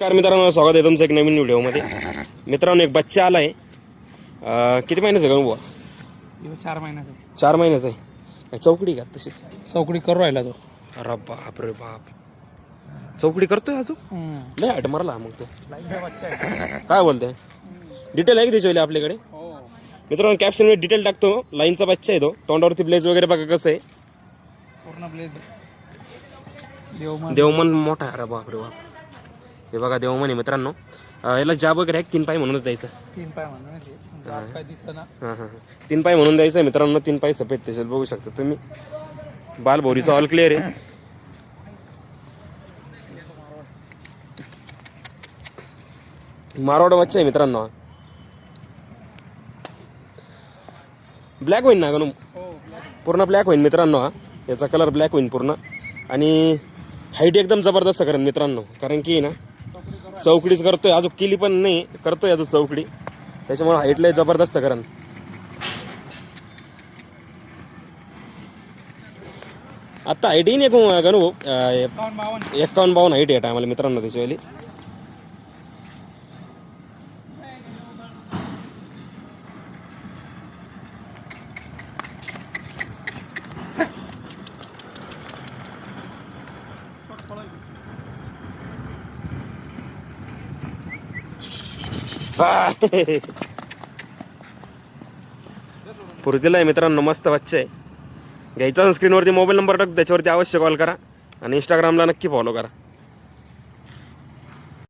नमस्कार मित्रांनो, स्वागत आहे तुमचं एक नवीन व्हिडिओमध्ये. मित्रांनो, एक बच्चा आला आहे. किती महिन्याचं आहे बुवा? 4 महिन्याचा. 4 महिन्याचं आहे. काय चौकडी का तशी? चौकडी करू राहिला तो. अरे बाप रे बाप, चौकडी करतोय अजून? नाही हट मारला मग तो. काय बोलतोय? डिटेल आहे की त्याच्यावाली आपल्याकडे? मित्रांनो, कॅप्शनमध्ये डिटेल टाकतो. लाईनचा बच्चा आहे तो. तोंडावरती ब्लेज वगैरे बघा कसं आहे. पूर्ण ब्लेज. देवमन मोठा आहे. अरे बाप रे बाप, हे बघा देवमन आहे मित्रांनो. याला जाब वगैरे आहे 3 पाय म्हणूनच द्यायचं. 3 पाय म्हणून काय दिसना. हां हां 3 पाय म्हणून द्यायचं मित्रांनो. 3 पाय सफेद त्याच्यात बघू शकता तुम्ही. बाल भोरीचा ऑल क्लिअर आहे. मारवाड बच्चा आहे मित्रांनो. ब्लॅक होईल ना गणू? पूर्ण ब्लॅक होईल मित्रांनो. हा याचा कलर ब्लॅक होईल पूर्ण. आणि हाईट एकदम जबरदस्त करेन मित्रांनो, कारण की ना चौकडीच करतोय अजून, केली पण नाही, करतोय अजून चौकडी, त्याच्यामुळे हाईटला जबरदस्त करेन. आता हाईट येईन एक गणू 51-52 हाईट आहे टायमाला मित्रांनो त्याच्यावाली. पुरतीला आहे मित्रांनो, मस्त बच्चा आहे. घ्यायचा स्क्रीनवरती मोबाईल नंबर टाक, त्याच्यावरती अवश्य कॉल करा आणि इंस्टाग्रामला नक्की फॉलो करा.